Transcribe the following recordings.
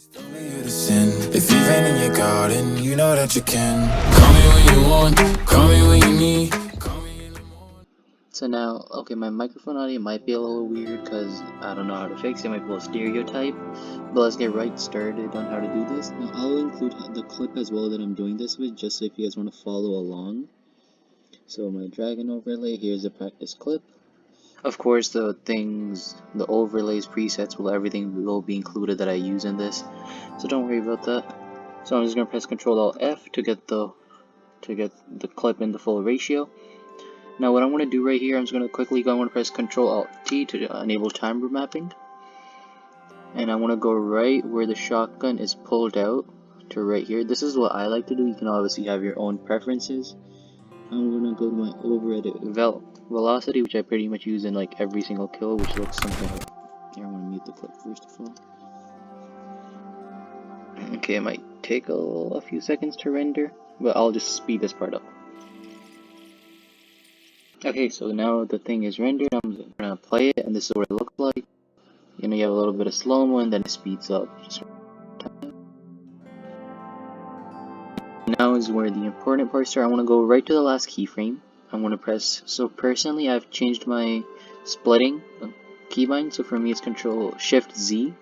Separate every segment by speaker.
Speaker 1: Tell me you're the sin. If you've been in your garden, you know that you can. Call me when you want, call me when you need. Call me in the morning.
Speaker 2: So now, okay, my microphone audio might be a little weird because I don't know how to fix it. It might be a little stereotype. But let's get right started on how to do this. Now, I'll include the clip as well that I'm doing this with, just so if you guys want to follow along. So my dragon overlay, here's the practice clip. Of course, the overlays, presets, everything will be included that I use in this. So don't worry about that. So I'm just gonna press Ctrl Alt F to get the clip in the full ratio. Now what I'm going to do right here, I'm just going to quickly press Ctrl Alt T to enable time remapping. And I want to go right where the shotgun is pulled out to right here. This is what I like to do. You can obviously have your own preferences. I'm going to go to my overedit velocity, which I pretty much use in like every single kill, which looks something like... Here, I want to mute the clip first of all. Okay, it might take a few seconds to render, but I'll just speed this part up. Okay, so now the thing is rendered. I'm gonna play it, and this is what it looks like. You know, you have a little bit of slow-mo, and then it speeds up. Now is where the important part starts. I want to go right to the last keyframe. I'm gonna press. So personally, I've changed my splitting keybind. So for me, it's Control Shift Z,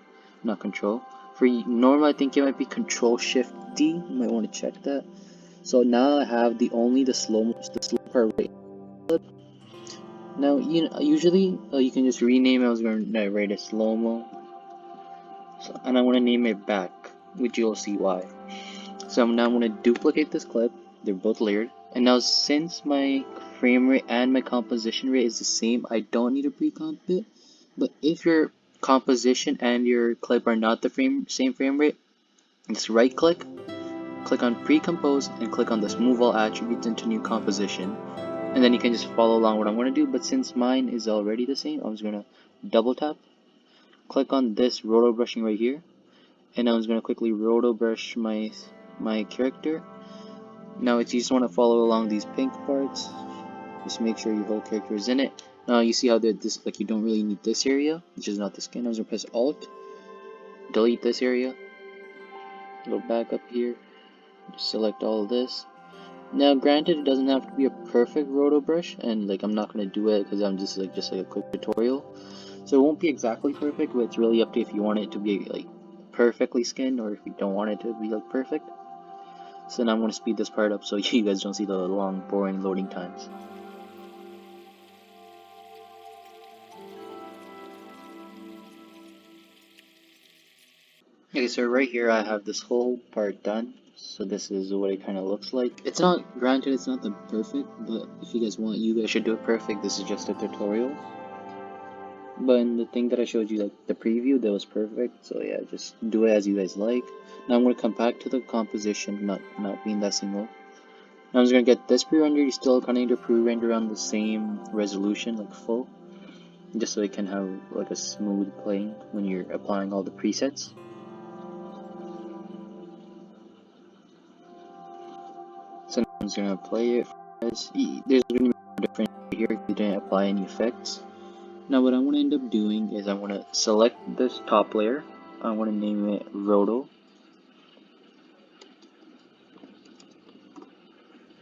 Speaker 2: not Control. For normal, I think it might be Control Shift D. You might want to check that. So now I have the slow part right. Now, you know, usually you can just rename it. I was going to write it slow-mo, and I want to name it back, which you'll see why. So now I'm going to duplicate this clip. They're both layered, and now since my frame rate and my composition rate is the same, I don't need a pre-comp it. But if your composition and your clip are not the same frame rate, just right-click, click on pre-compose, and click on this move all attributes into new composition. And then you can just follow along what I'm going to do, but since mine is already the same, I'm just going to double tap, click on this roto brushing right here, and I'm just going to quickly roto brush my character. Now you just want to follow along these pink parts, just make sure your whole character is in it. Now you see how this, like, you don't really need this area, which is not the skin. I'm just going to press Alt, delete this area, go back up here, just select all of this. Now, granted, it doesn't have to be a perfect roto brush, and like I'm not gonna do it because I'm just like a quick tutorial, so it won't be exactly perfect. But it's really up to if you want it to be like perfectly skinned or if you don't want it to be like perfect. So now I'm gonna speed this part up so you guys don't see the long, boring loading times. Okay, so right here I have this whole part done. So this is what it kind of looks like. It's not, granted, it's not the perfect, but if you guys want, you guys should do it perfect. This is just a tutorial. But in the thing that I showed you, like the preview, that was perfect. So yeah, just do it as you guys like. Now I'm gonna come back to the composition, not being that single. Now I'm just gonna get this pre-rendered. You still kind of need to pre-render on the same resolution, like full, just so it can have like a smooth playing when you're applying all the presets. So now I'm just gonna play it. There's gonna be a difference here if you didn't apply any effects. Now what I want to end up doing is I want to select this top layer. I want to name it Roto.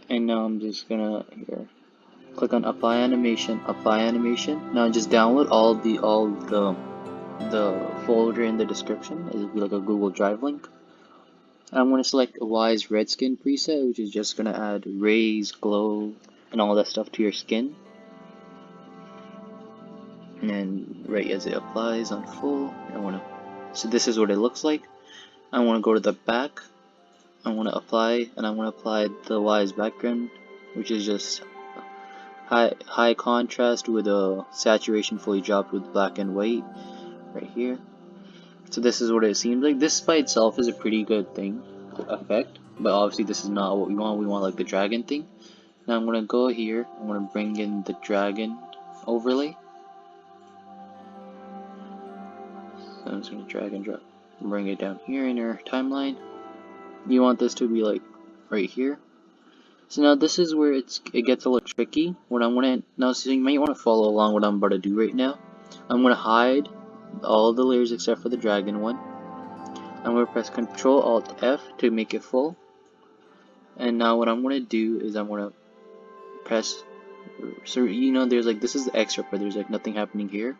Speaker 2: And now I'm just gonna click on apply animation. Now just download all the folder in the description. It'll be like a Google Drive link. I'm gonna select a Wize red skin preset, which is just gonna add rays, glow, and all that stuff to your skin. And right as it applies on full, so this is what it looks like. I want to go to the back. I want to apply the Wize background, which is just high contrast with a saturation fully dropped with black and white right here. So this is what it seems like. This by itself is a pretty good effect, but obviously this is not what we want. We want like the dragon thing. Now I'm gonna go here. I'm gonna bring in the dragon overlay. So I'm just gonna drag and drop, bring it down here in your timeline. You want this to be like right here. So now this is where it gets a little tricky. So you might want to follow along what I'm about to do right now. I'm going to hide all the layers except for the dragon one. I'm going to press Control Alt F to make it full. And now what I'm going to do is I'm going to press, so you know there's like, this is the extra part, there's like nothing happening here.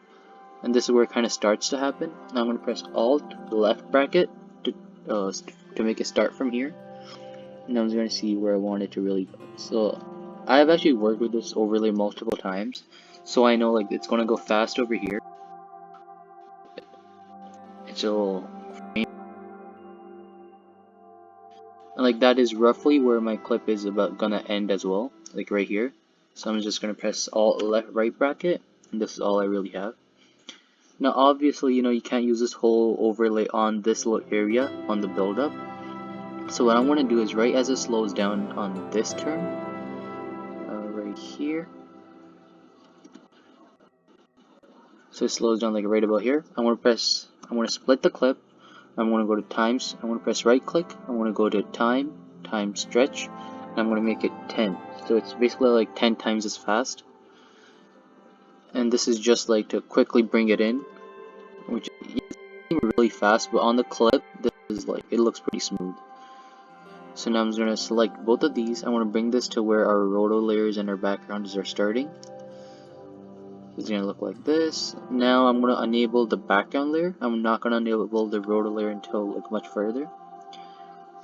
Speaker 2: And this is where it kind of starts to happen. Now I'm going to press Alt left bracket to make it start from here. And I'm going to see where I want it to really go. So I've actually worked with this overlay multiple times, so I know like it's going to go fast over here. It's a little, and like that is roughly where my clip is about gonna end as well, like right here. So I'm just gonna press Alt left right bracket, and this is all I really have. Now obviously, you know, you can't use this whole overlay on this little area on the build up. So what I want to do is right as it slows down on this turn, right here. So it slows down like right about here. I want to split the clip. I'm going to go to times. I want to press right click. I want to go to time stretch, and I'm going to make it 10. So it's basically like 10 times as fast. And this is just like to quickly bring it in, which is really fast, but on the clip, this is like, it looks pretty smooth. So now I'm going to select both of these. I want to bring this to where our roto layers and our backgrounds are starting. It's going to look like this. Now I'm going to enable the background layer. I'm not going to enable the roto layer until like much further.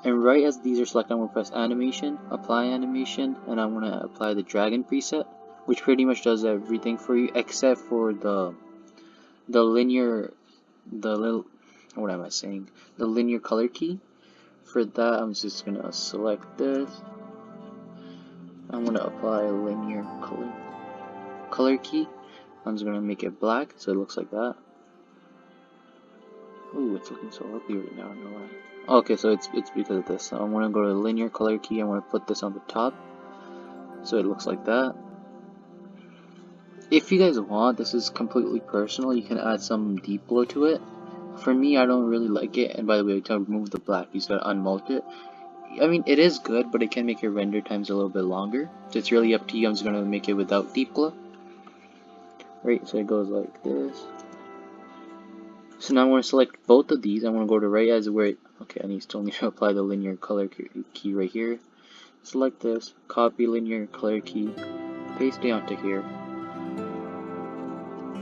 Speaker 2: And right as these are selected, I'm going to press animation, apply animation, and I'm going to apply the dragon preset, which pretty much does everything for you except for the linear, what am I saying? The linear color key. For that, I'm just going to select this. I'm going to apply a linear color key. I'm just going to make it black so it looks like that. Ooh, it's looking so ugly right now, I don't know why. Okay, so it's because of this. So I'm going to go to the linear color key. I'm going to put this on the top so it looks like that. If you guys want, this is completely personal, you can add some deep glow to it. For me, I don't really like it, and by the way, to remove the black, you just gotta unmult it. I mean, it is good, but it can make your render times a little bit longer, so it's really up to you. I'm just gonna make it without deep glow. Right, so it goes like this. So now I'm gonna select both of these. I'm gonna go to right as where it, okay, I still need to apply the linear color key right here. Select this, copy linear color key, paste it onto here.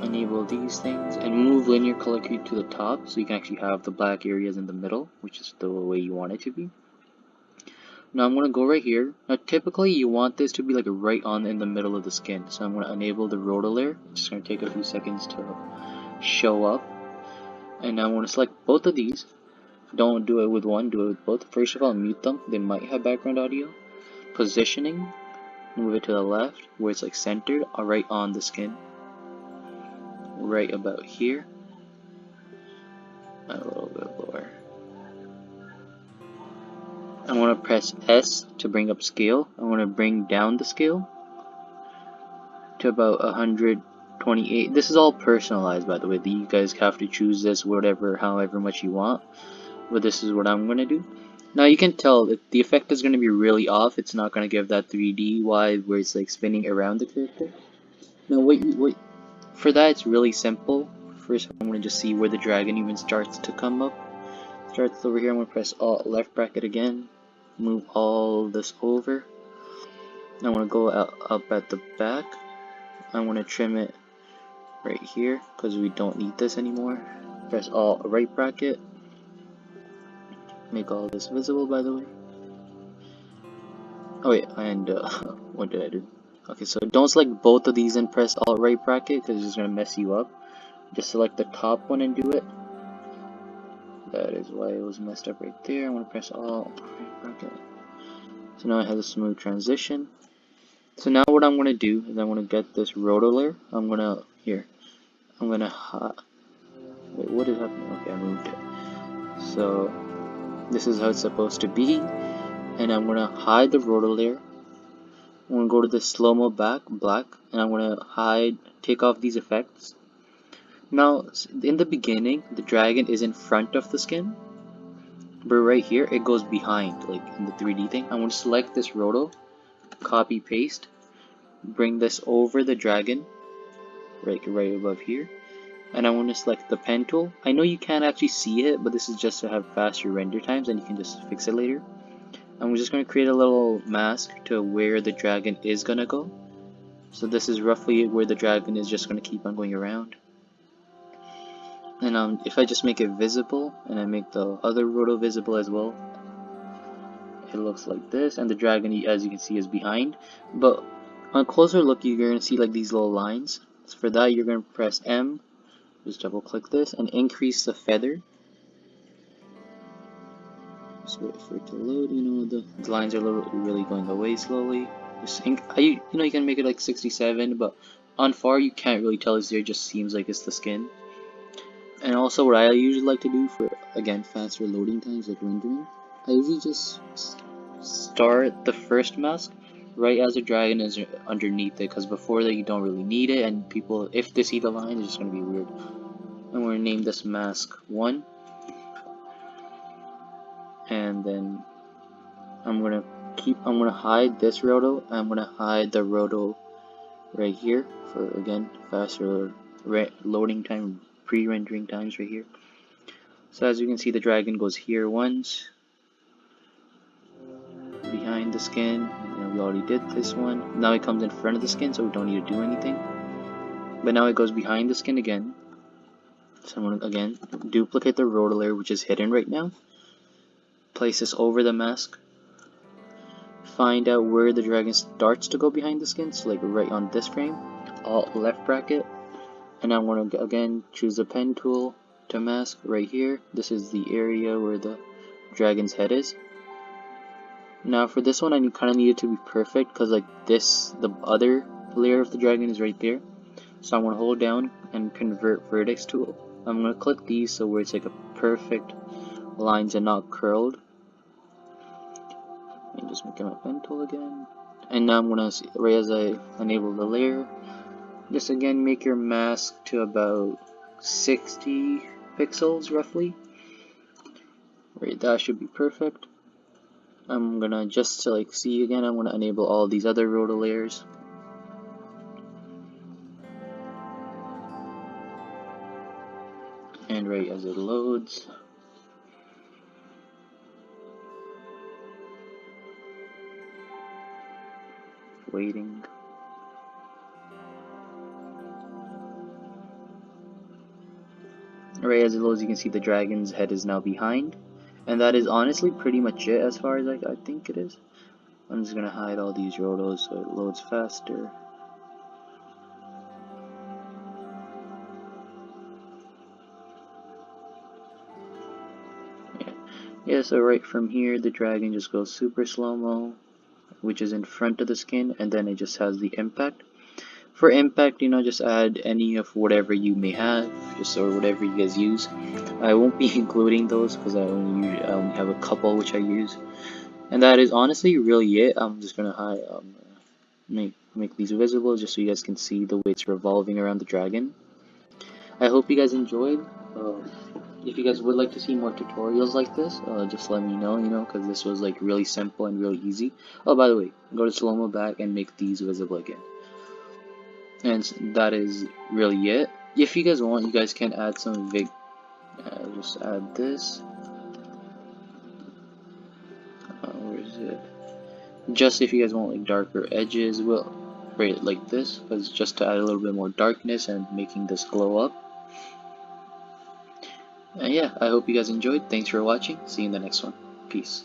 Speaker 2: Enable these things and move linear color key to the top so you can actually have the black areas in the middle, which is the way you want it to be. Now I'm going to go right here. Now typically you want this to be like right on in the middle of the skin, so I'm going to enable the roto layer. It's just going to take a few seconds to show up. And now I'm going to select both of these. Don't do it with one, do it with both. First of all, mute them, they might have background audio. Positioning, move it to the left where it's like centered right on the skin. Right about here, a little bit lower. I want to press S to bring up scale. I want to bring down the scale to about 128. This is all personalized, by the way. You guys have to choose this however much you want, but this is what I'm going to do. Now you can tell that the effect is going to be really off. It's not going to give that 3D vibe where it's like spinning around the character. Now for that, it's really simple. First, I'm going to just see where the dragon even starts to come up. Starts over here. I'm going to press Alt left bracket again. Move all this over. I want to go up at the back. I want to trim it right here because we don't need this anymore. Press Alt right bracket. Make all this visible, by the way. Oh wait, and what did I do? Okay, so don't select both of these and press Alt right bracket because it's just going to mess you up. Just select the top one and do it. That is why it was messed up right there. I'm going to press Alt right bracket. So now it has a smooth transition. So now what I'm going to do is I'm going to get this roto layer. I'm going to, wait, what is happening? Okay, I moved it. So this is how it's supposed to be. And I'm going to hide the roto layer. I'm going to go to the slow-mo black, and I'm going to take off these effects. Now, in the beginning, the dragon is in front of the skin, but right here, it goes behind, like in the 3D thing. I'm going to select this roto, copy, paste, bring this over the dragon, right above here, and I want to select the pen tool. I know you can't actually see it, but this is just to have faster render times and you can just fix it later. And we're just going to create a little mask to where the dragon is going to go. So this is roughly where the dragon is just going to keep on going around. And if I just make it visible and I make the other roto visible as well, it looks like this, and the dragon, as you can see, is behind. But on a closer look, you're going to see like these little lines. So for that, you're going to press M, just double click this, and increase the feather. Just wait for it to load. You know, the lines are really going away slowly. You know, you can make it like 67, but on far you can't really tell it's there. It just seems like it's the skin. And also, what I usually like to do for, again, faster loading times, like rendering, I usually just start the first mask right as the dragon is underneath it, because before that you don't really need it, and people, if they see the line, it's just going to be weird. I'm going to name this mask 1, and then I'm going to hide this roto, and I'm going to hide the roto right here for, again, faster loading time, pre-rendering times right here. So as you can see, the dragon goes here once, behind the skin, and we already did this one. Now it comes in front of the skin, so we don't need to do anything. But now it goes behind the skin again. So I'm going to, again, duplicate the roto layer, which is hidden right now. Place this over the mask. Find out where the dragon starts to go behind the skin, so like right on this frame. Alt left bracket. And I'm going to, again, choose the pen tool to mask right here. This is the area where the dragon's head is. Now for this one, I kind of need it to be perfect, because like this, the other layer of the dragon is right there. So I'm going to hold down and convert vertex tool. I'm going to click these so where it's like a perfect lines and not curled. And just make it my pen tool again. And now I'm going to, right as I enable the layer, just again make your mask to about 60 pixels roughly. Right, that should be perfect. I'm going to, just to like see again, I'm going to enable all these other roto layers. And right as it loads, waiting. Right as it loads, you can see the dragon's head is now behind. And that is honestly pretty much it as far as I think it is. I'm just going to hide all these rotos so it loads faster. Yeah, so right from here, the dragon just goes super slow-mo, which is in front of the skin, and then it just has the impact. For impact, you know, just add any of whatever you may have, just or whatever you guys use. I won't be including those because I only have a couple which I use, and that is honestly really it. I'm just gonna hide, make these visible just so you guys can see the way it's revolving around the dragon. I hope you guys enjoyed. If you guys would like to see more tutorials like this, just let me know, you know, because this was like really simple and really easy. Oh, by the way, go to slow-mo back and make these visible again. And that is really it. If you guys want, you guys can add some just add this. Where is it? Just if you guys want like darker edges, we'll rate it like this, because just to add a little bit more darkness and making this glow up. And yeah, I hope you guys enjoyed. Thanks for watching. See you in the next one. Peace.